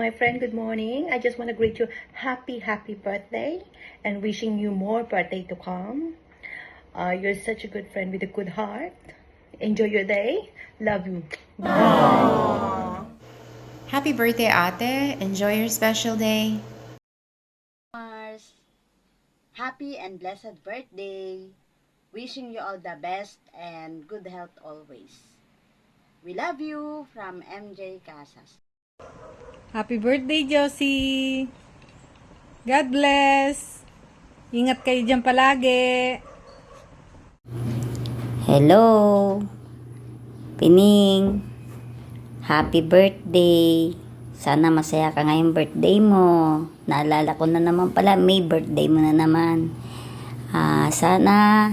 my friend, good morning. I just want to greet you happy birthday and wishing you more birthday to come. You're such a good friend with a good heart. Enjoy your day. Love you. Bye. Happy birthday, ate. Enjoy your special day. Mars, happy and blessed birthday. Wishing you all the best and good health always. We love you from MJ Casas. Happy birthday, Josie! God bless! Ingat kayo dyan palagi! Hello, Pining. Happy birthday. Sana masaya ka ngayong birthday mo. Naalala ko na naman pala, may birthday mo na naman. Sana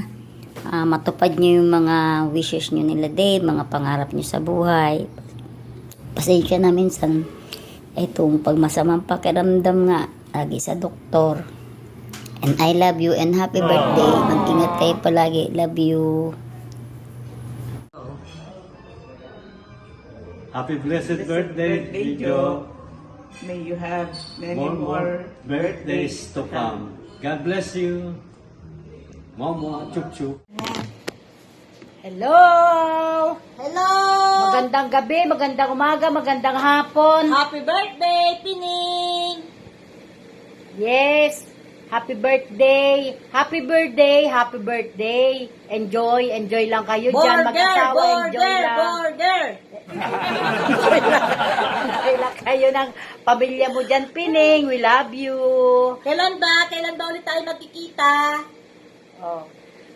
matupad nyo yung mga wishes nyo nila day, mga pangarap nyo sa buhay. Pasensya na minsan, itong pagmasamang pakiramdam nga, lagi sa doktor. And I love you and happy birthday. Mag-ingat kayo palagi. Love you. Happy blessed birthday, Jojo. May you have many More more birthdays to come. God bless you. Momo, chup chup. Hello! Hello! Magandang gabi, magandang umaga, magandang hapon. Happy birthday, Pining! Yes! Happy birthday! Happy birthday! Happy birthday! Enjoy! Enjoy lang kayo dyan. Mag-asawa, enjoy lang. Border! Enjoy lang kayo ng pamilya mo dyan, Pining. We love you. Kailan ba? Kailan ba ulit tayo magkikita? Oh.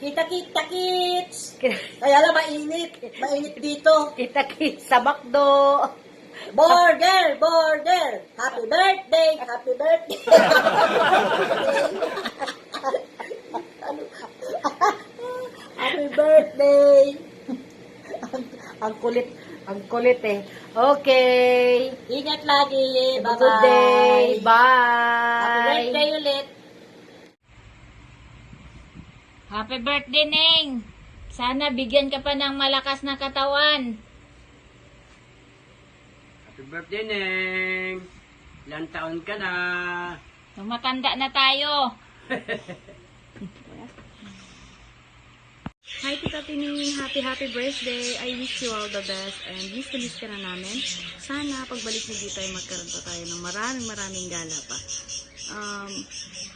Kita-kita kits! Kaya lang mainit. Mainit dito. Kita-kits sa McDo. Border! Border! Happy birthday! Happy birthday! Happy birthday! Ang kulit eh. Okay. Ingat lagi. Have a good day. Bye-bye. Bye. Happy birthday ulit. Happy birthday, Neng! Sana bigyan ka pa ng malakas na katawan. Happy birthday, Neng! Ilang taon ka na? Tumatanda na tayo. Hi, Tita Pining. Happy birthday. I wish you all the best and miss ka na namin. Sana pagbalik mo dito ay magkaroon pa tayo ng maraming gala pa.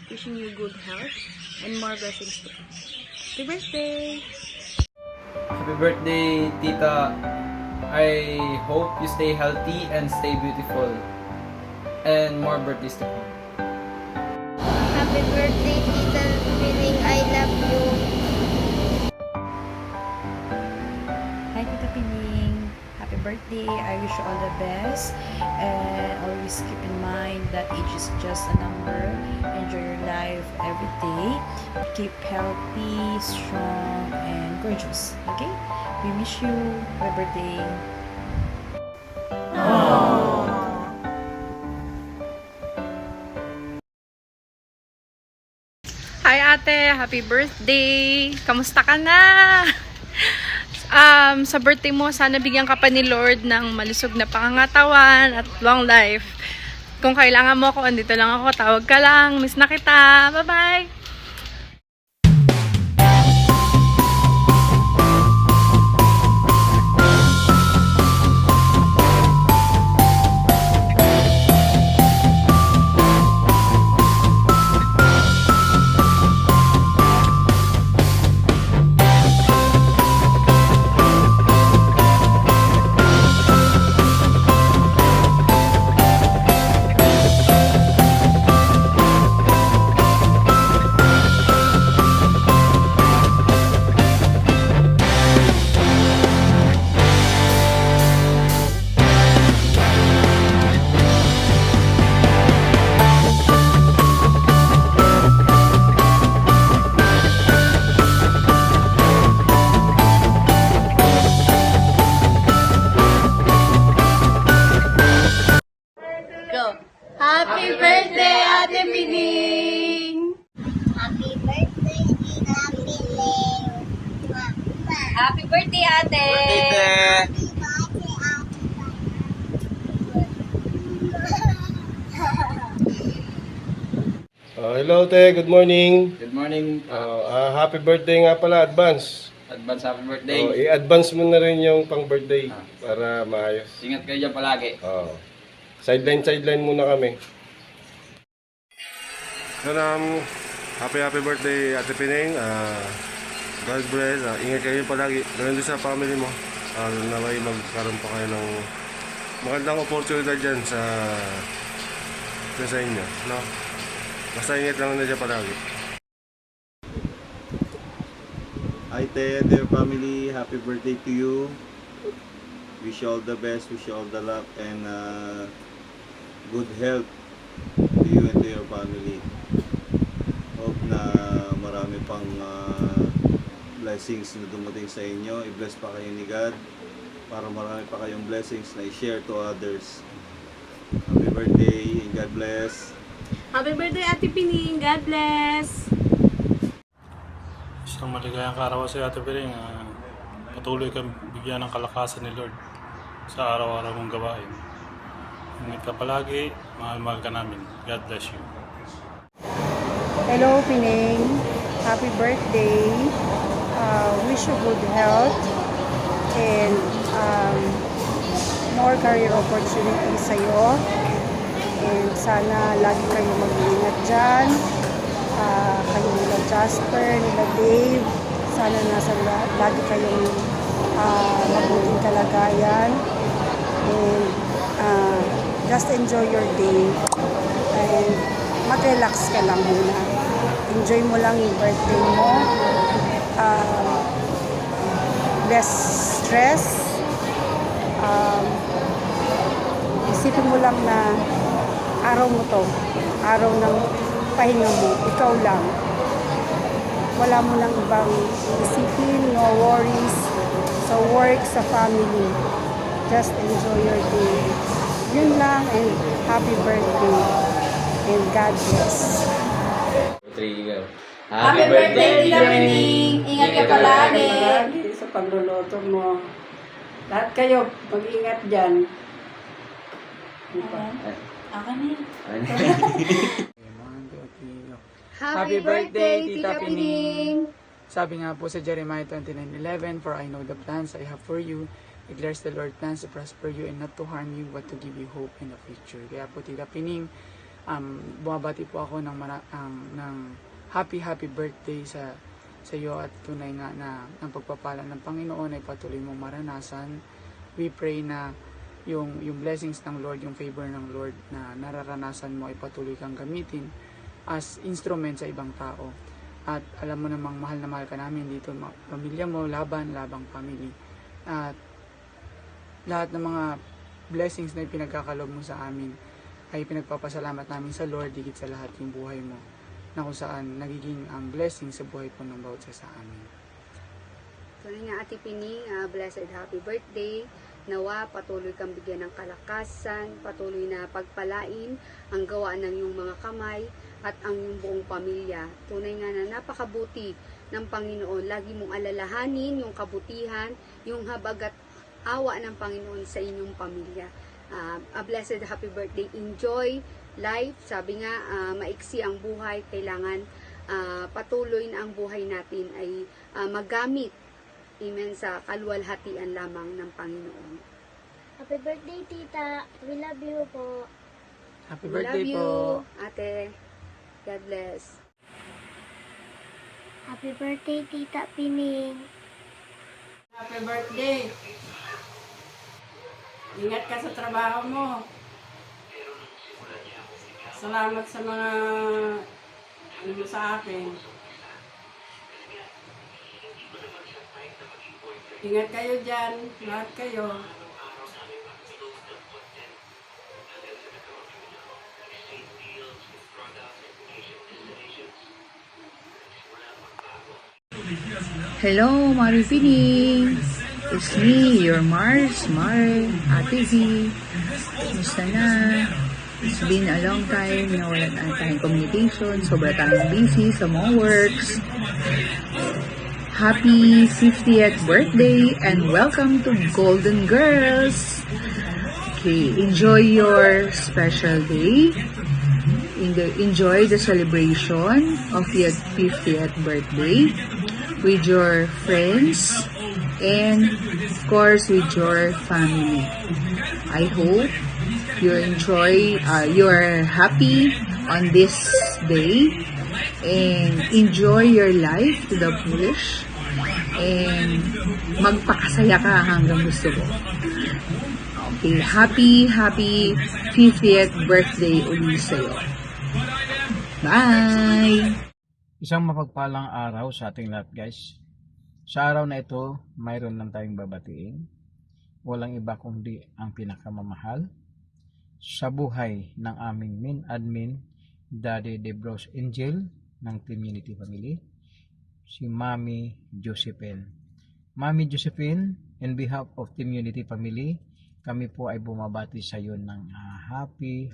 Wishing you good health and more blessings to come. Happy birthday! Happy birthday, Tita. I hope you stay healthy and stay beautiful. And more birthdays to come. Happy birthday, Tita Pining. I love you. Hi, Tita Pining. Happy birthday. I wish you all the best. And always keep in mind that age is just a number. Enjoy your life every day. Keep healthy, strong, and gorgeous. Okay? We miss you. Happy birthday. Hi, ate! Happy birthday! Kamusta ka na? Sa birthday mo, sana bigyan ka pa ni Lord ng malusog na pangangatawan at long life. Kung kailangan mo ako, andito lang ako. Tawag ka lang. Miss na kita. Bye-bye! Happy birthday, Ate Pining! Happy birthday, Tita Pining. Happy birthday, ate! Happy birthday, Ate. Hello, te. Good morning. Good morning. Happy birthday nga pala, advance. Advance happy birthday. I-advance mo na rin yung pang-birthday para maayos. Ingat kayo dyan palagi. Sideline muna kami. Happy birthday, Ate Pineng. God bless. Ingat kayo palagi. Ganun din sa family mo. Naway magkaroon pa kayo ng magandang oportunidad dyan sa inyo. No? Basta ingat lang na dyan palagi. Hi Te, dear family, happy birthday to you. Wish you all the best, wish you all the luck and good health to you and to your family. Hope na marami pang blessings na dumating sa inyo. I-bless pa kayo ni God para marami pa kayong blessings na i-share to others. Happy birthday and God bless. Happy birthday, Ate Pining. God bless. Isang maligayang kaarawan sa Ate Pining. Patuloy kang bigyan ng kalakasan ni Lord sa araw-araw mong gawain. Ingat ka palagi. Mahal-mahal ka namin. God bless you. Hello, Pining. Happy birthday. Wish you good health and more career opportunities sa'yo. And sana lagi kayo mag-iingat dyan. Kayo nila Jasper, nila Dave. Sana lagi kayong mabuting kalagayan. And just enjoy your day. And mag-relax ka lang muna. Enjoy mo lang yung birthday mo. Less stress. Isipin mo lang na araw mo to, araw ng pahinga mo, ikaw lang. Wala mo nang ibang isipin, no worries sa work, sa family. Just enjoy your day. Yun lang, and happy birthday. And God bless. Happy birthday, Tita Pining! Ingat ka palagi sa pagluluto mo. Lahat kayo, mag-ingat dyan. Happy birthday, Tita Pining! Sabi nga po sa Jeremiah 29:11, "For I know the plans I have for you, declares the Lord, plans to prosper you and not to harm you, but to give you hope in the future." Kaya po, Tita Pining, bumabati po ako ng happy birthday sa iyo at tunay nga na ang pagpapala ng Panginoon ay patuloy mong maranasan. We pray na yung blessings ng Lord, yung favor ng Lord na nararanasan mo ay patuloy kang gamitin as instrument sa ibang tao. At alam mo namang mahal na mahal ka namin dito, pamilya mo, labang family. At lahat ng mga blessings na ipinagkakalob mo sa amin ay pinagpapasalamat namin sa Lord, higit sa lahat yung buhay mo, na kung saan nagiging ang blessing sa buhay po ng bawat isa sa amin. Tunay nga, Ate Pining, blessed happy birthday. Nawa, patuloy kang bigyan ng kalakasan, patuloy na pagpalain ang gawa ng iyong mga kamay at ang iyong buong pamilya. Tunay nga na napakabuti ng Panginoon. Lagi mong alalahanin yung kabutihan, yung habag at awa ng Panginoon sa inyong pamilya. A blessed happy birthday. Enjoy life. Sabi nga, maiksi ang buhay. Kailangan patuloy na ang buhay natin ay magamit. Amen, sa kaluwalhatian lamang ng Panginoon. Happy birthday, Tita. We love you po. Happy birthday love you, po. Ate. God bless. Happy birthday, Tita Pining. Happy birthday. Ingat ka sa trabaho mo. Salamat sa mga ano sa akin. Ingat kayo dyan, lahat kayo. Hello, Mari Pining! It's me, your Mars, Ate Z. Kumusta na? It's been a long time na wala na tayong communication. Sobra tayong busy sa mga works. Happy 50th birthday and welcome to Golden Girls! Okay, enjoy your special day. enjoy the celebration of your 50th birthday with your friends and of course with your family. I hope you you're happy on this day and enjoy your life to the fullest and magpakasaya ka hanggang gusto mo. Okay, happy 50th birthday uli sa'yo. Bye! Isang mapagpalang araw sa ating lahat, guys. Sa araw na ito, mayroon lang tayong babatiin. Walang iba kundi ang pinakamamahal sa buhay ng aming main admin, Daddy Debros Angel ng Team Unity Family, si Mami Josephine. Mami Josephine, in behalf of Team Unity Family, kami po ay bumabati sa iyo ng happy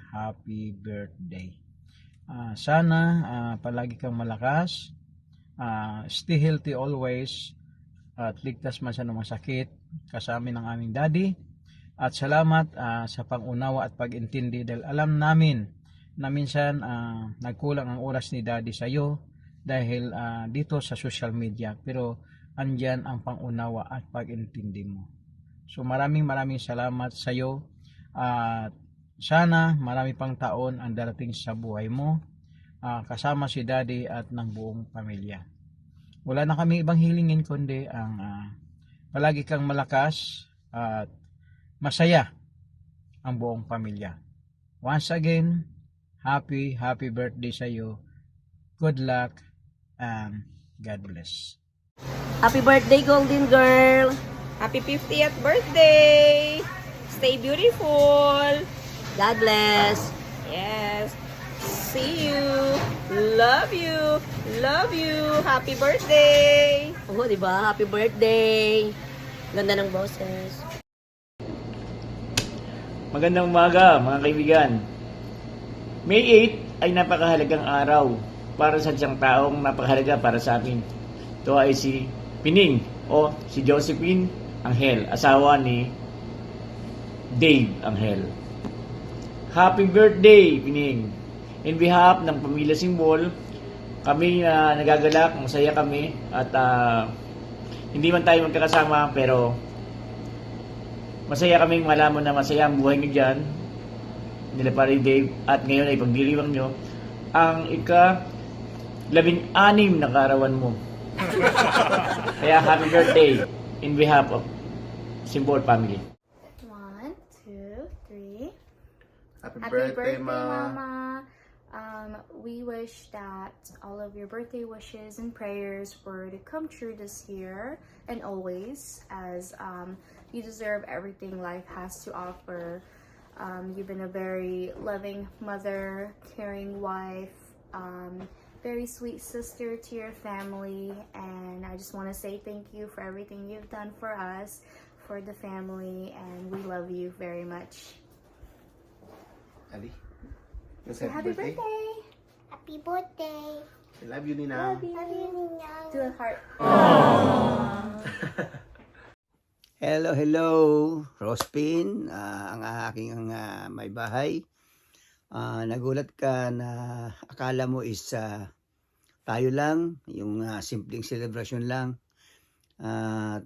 birthday. Sana palagi kang malakas, stay healthy always, at ligtas man sa mga sakit kasama ng aming daddy. At salamat sa pangunawa at pag-intindi dahil alam namin na minsan nagkulang ang oras ni daddy sa iyo dahil dito sa social media, pero andyan ang pangunawa at pag-intindi mo. So maraming salamat sa iyo at sana marami pang taon ang darating sa buhay mo kasama si daddy at ng buong pamilya. Wala na kami ibang hilingin kundi ang palagi kang malakas at masaya ang buong pamilya. Once again, happy birthday sa iyo. Good luck and God bless. Happy birthday, Golden Girl! Happy 50th birthday! Stay beautiful! God bless! Yes! See you! Love you! Love you! Happy birthday! Oo, diba? Happy birthday! Ganda ng boses. Magandang umaga mga kaibigan. May 8 ay napakahalagang araw para sa isang taong napakahalaga para sa akin. Ito ay si Pining o si Josephine Angel, asawa ni Dave Angel. Happy birthday, Pining! In behalf ng Pamilya Simbol, kami nagagalak, masaya kami at hindi man tayo magkakasama pero masaya kaming malaman na masaya ang buhay niyo dyan nila pare Dave, at ngayon ay pagdiriwang nyo ang ika-16 na kaarawan mo. Kaya happy birthday in behalf of Simbol family. 1, 2, 3. Happy birthday, Mama. We wish that all of your birthday wishes and prayers were to come true this year and always, as you deserve everything life has to offer. You've been a very loving mother, caring wife, very sweet sister to your family, and I just want to say thank you for everything you've done for us, for the family, and we love you very much. Ali, So happy birthday! Happy birthday. I love you, Ninang. Love you, Ninang. Do a heart. Hello, Rospin, ang aking may bahay. Nagulat ka na akala mo is tayo lang, yung simpleng celebration lang.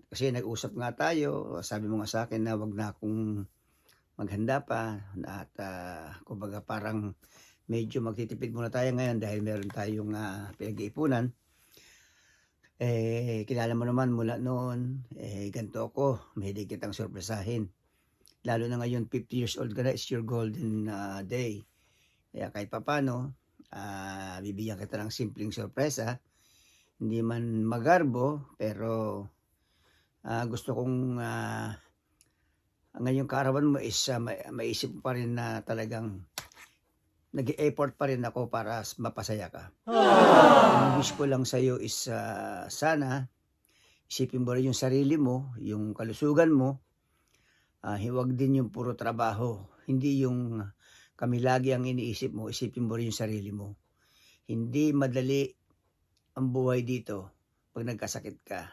Kasi nag-usap nga tayo, sabi mo nga sa akin na wag na akong maghanda pa. At kumbaga parang medyo magtitipid muna tayo ngayon dahil meron tayong pinag-iipunan. Kilala mo naman mula noon, ganito ako, mahilig kitang sorpresahin. Lalo na ngayon, 50 years old ka na, it's your golden day. Kaya kahit papano, bibigyan kita ng simpleng sorpresa. Hindi man magarbo, pero gusto kong ngayong kaarawan mo is maisip mo pa rin na talagang nag-e-effort pa rin ako para mapasaya ka. Ang wish ko lang sa'yo is sana isipin mo rin yung sarili mo, yung kalusugan mo. Huwag din yung puro trabaho. Hindi yung kami lagi ang iniisip mo, isipin mo rin yung sarili mo. Hindi madali ang buhay dito pag nagkasakit ka.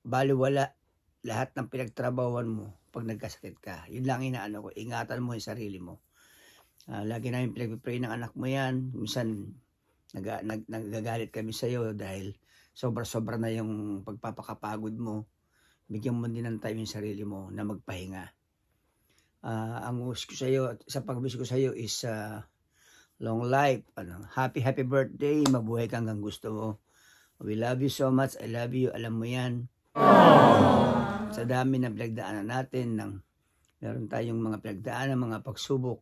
Baliwala lahat ng pinagtrabahuan mo pag nagkasakit ka. Yun lang inaano ko, ingatan mo yung sarili mo. Lagi namin pinag-pray ng anak mo yan. Minsan, nagagalit kami sa'yo dahil sobra-sobra na yung pagpapakapagod mo. Bigyan mo din ng time yung sarili mo na magpahinga. Ang wish ko sa'yo, sa pag-wish ko sa'yo is long life. Happy birthday. Mabuhay ka hanggang gusto mo. We love you so much. I love you. Alam mo yan. Sa dami na pinagdaanan natin, meron tayong mga pinagdaanan, mga pagsubok.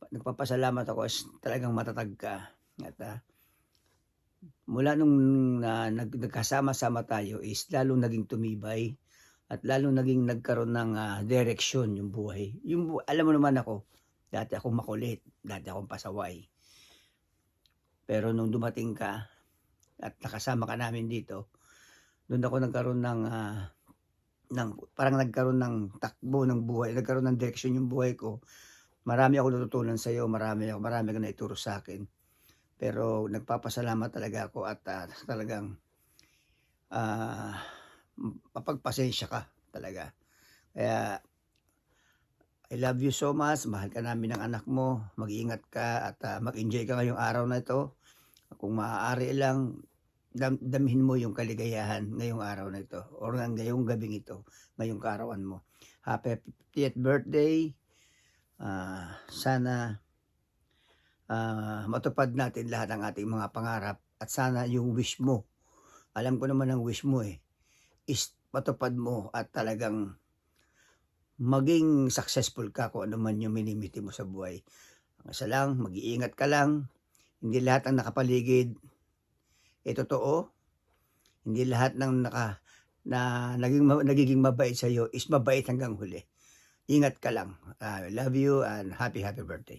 Nagpapasalamat ako as talagang matatag ka. At mula nung nagkasama-sama tayo is lalong naging tumibay at lalong naging nagkaroon ng direksyon yung buhay. Alam mo naman ako, dati akong makulit, dati akong pasaway. Pero nung dumating ka at nakasama ka namin dito, doon ako nagkaroon parang nagkaroon ng takbo ng buhay, nagkaroon ng direksyon yung buhay ko. Marami ako natutunan sa iyo, marami ka naituro sa akin. Pero nagpapasalamat talaga ako at talagang mapagpasensya ka talaga. Kaya I love you so much. Mahal ka namin ng anak mo. Mag-iingat ka at mag-enjoy ka ngayong araw na ito. Kung maaari lang, damhin mo yung kaligayahan ngayong araw na ito or ngayong gabing ito, ngayong kaarawan mo. Happy 50th birthday. Sana matupad natin lahat ng ating mga pangarap at sana yung wish mo, alam ko naman ang wish mo is matupad mo at talagang maging successful ka kung ano man yung minimiti mo sa buhay. Ang isa lang, mag-iingat ka lang. Hindi lahat ng nakapaligid totoo. Hindi lahat ng nagiging mabait sa iyo is mabait hanggang huli. Ingat ka lang. I love you and happy birthday.